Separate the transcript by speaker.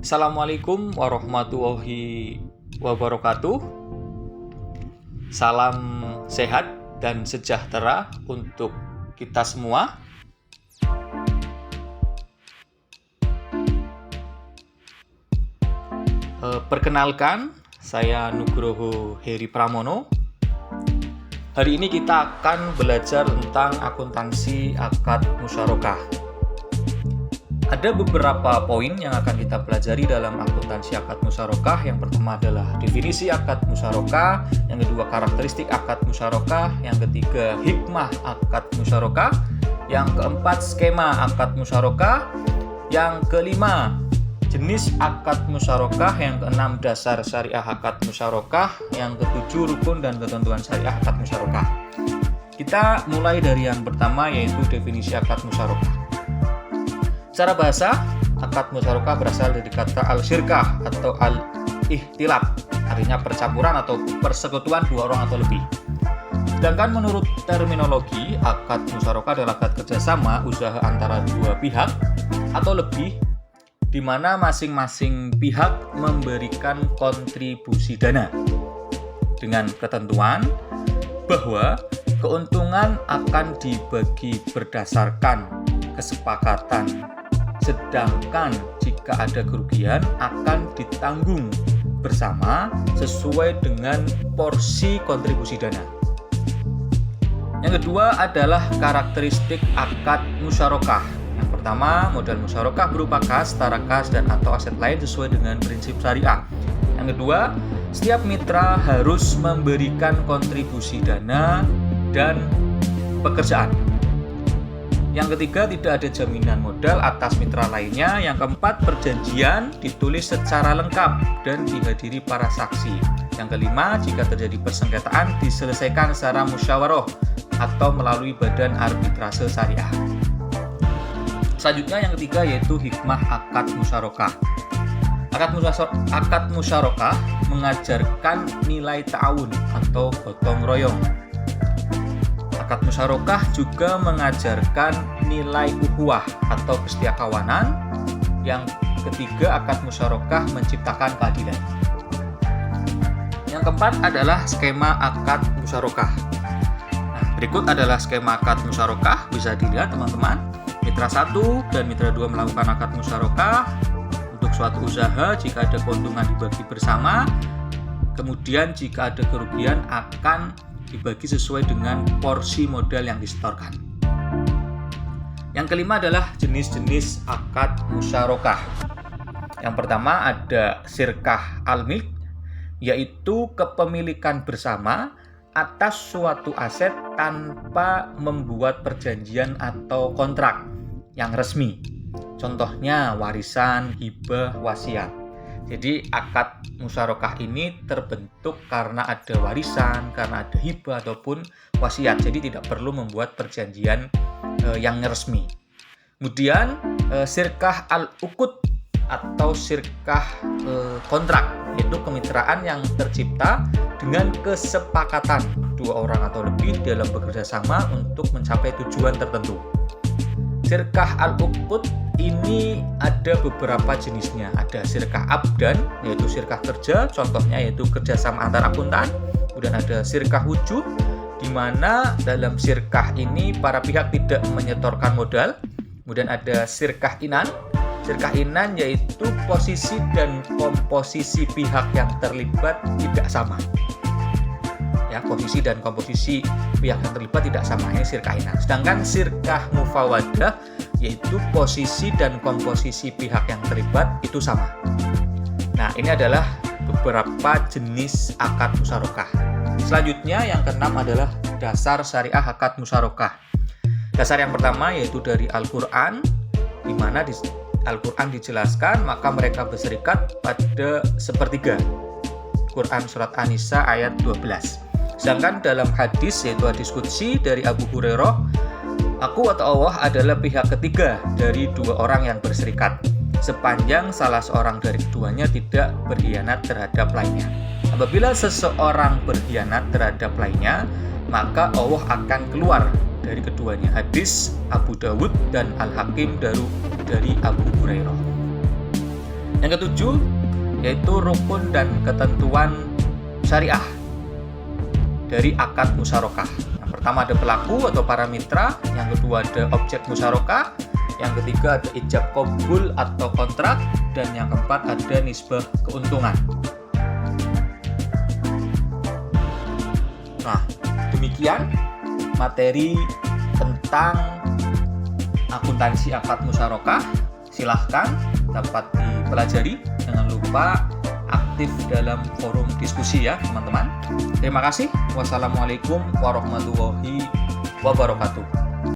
Speaker 1: Assalamualaikum warahmatullahi wabarakatuh. Salam sehat dan sejahtera untuk kita semua. Perkenalkan, saya Nugroho Heri Pramono. Hari ini kita akan belajar tentang akuntansi akad musyarakah. Ada beberapa poin yang akan kita pelajari dalam akuntansi akad musyarakah. Yang pertama adalah definisi akad musyarakah, yang kedua karakteristik akad musyarakah, yang ketiga hikmah akad musyarakah, yang keempat skema akad musyarakah, yang kelima jenis akad musyarakah, yang keenam dasar syariah akad musyarakah, yang ketujuh rukun dan ketentuan syariah akad musyarakah. Kita mulai dari yang pertama, yaitu definisi akad musyarakah. Secara bahasa, akad musyarakah berasal dari kata al-syirkah atau al-ihtilaf, artinya percampuran atau persekutuan dua orang atau lebih. Sedangkan menurut terminologi, akad musyarakah adalah akad kerjasama usaha antara dua pihak atau lebih, di mana masing-masing pihak memberikan kontribusi dana dengan ketentuan bahwa keuntungan akan dibagi berdasarkan kesepakatan, sedangkan jika ada kerugian akan ditanggung bersama sesuai dengan porsi kontribusi dana. Yang kedua adalah karakteristik akad musyarakah. Yang pertama, modal musyarakah berupa kas, setara kas, dan atau aset lain sesuai dengan prinsip syariah. Yang kedua, setiap mitra harus memberikan kontribusi dana dan pekerjaan. Yang ketiga, tidak ada jaminan modal atas mitra lainnya. Yang keempat, perjanjian ditulis secara lengkap dan dihadiri para saksi. Yang kelima, jika terjadi persengketaan diselesaikan secara musyawarah atau melalui badan arbitrase syariah. Selanjutnya yang ketiga yaitu hikmah akad musyarakah. Akad musyarakah mengajarkan nilai ta'awun atau gotong royong. Akad musyarakah juga mengajarkan nilai ukhuwah atau kesetiakawanan. Yang ketiga, akad musyarakah menciptakan keadilan. Yang keempat adalah skema akad musyarakah. Nah, berikut adalah skema akad musyarakah, bisa dilihat teman-teman. Mitra 1 dan Mitra 2 melakukan akad musyarakah untuk suatu usaha. Jika ada keuntungan dibagi bersama, kemudian jika ada kerugian akan dibagi sesuai dengan porsi modal yang disetorkan. Yang kelima adalah jenis-jenis akad musyarakah. Yang pertama ada syirkah al-milk, yaitu kepemilikan bersama atas suatu aset tanpa membuat perjanjian atau kontrak yang resmi. Contohnya warisan, hibah, wasiat. Jadi akad musyarakah ini terbentuk karena ada warisan, karena ada hibah ataupun wasiat. Jadi tidak perlu membuat perjanjian yang resmi. Kemudian syirkah al-uqud atau syirkah kontrak, yaitu kemitraan yang tercipta dengan kesepakatan dua orang atau lebih dalam bekerja sama untuk mencapai tujuan tertentu. Syirkah al-uqud ini ada beberapa jenisnya. Ada syirkah abdan, yaitu syirkah kerja, contohnya yaitu kerjasama antar akuntan. Kemudian ada syirkah wujuh, di mana dalam syirkah ini para pihak tidak menyetorkan modal. Kemudian ada syirkah inan. Syirkah inan yaitu posisi dan komposisi pihak yang terlibat tidak sama. Ya, posisi dan komposisi pihak yang terlibat tidak sama, ini syirkah inan. Sedangkan syirkah mufawadah yaitu posisi dan komposisi pihak yang terlibat itu sama. Nah, ini adalah beberapa jenis akad musyarakah. Selanjutnya yang keenam adalah dasar syariah akad musyarakah. Dasar yang pertama yaitu dari Al-Qur'an, di mana di Al-Qur'an dijelaskan maka mereka berserikat pada sepertiga. Quran surat An-Nisa ayat 12. Sedangkan dalam hadis yaitu hadis qudsi dari Abu Hurairah, aku atau Allah adalah pihak ketiga dari dua orang yang berserikat, sepanjang salah seorang dari keduanya tidak berkhianat terhadap lainnya. Apabila seseorang berkhianat terhadap lainnya, maka Allah akan keluar dari keduanya. Hadis Abu Dawud dan Al-Hakim dari Abu Hurairah. Yang ketujuh yaitu rukun dan ketentuan syariah dari akad musyarakah. Yang pertama ada pelaku atau para mitra, yang kedua ada objek musyarakah, yang ketiga ada ijab qabul atau kontrak, dan yang keempat ada nisbah keuntungan. Nah, demikian materi tentang akuntansi akad musyarakah. Silahkan dapat dipelajari. Jangan lupa aktif dalam forum diskusi ya teman-teman. Terima kasih. Wassalamualaikum warahmatullahi wabarakatuh.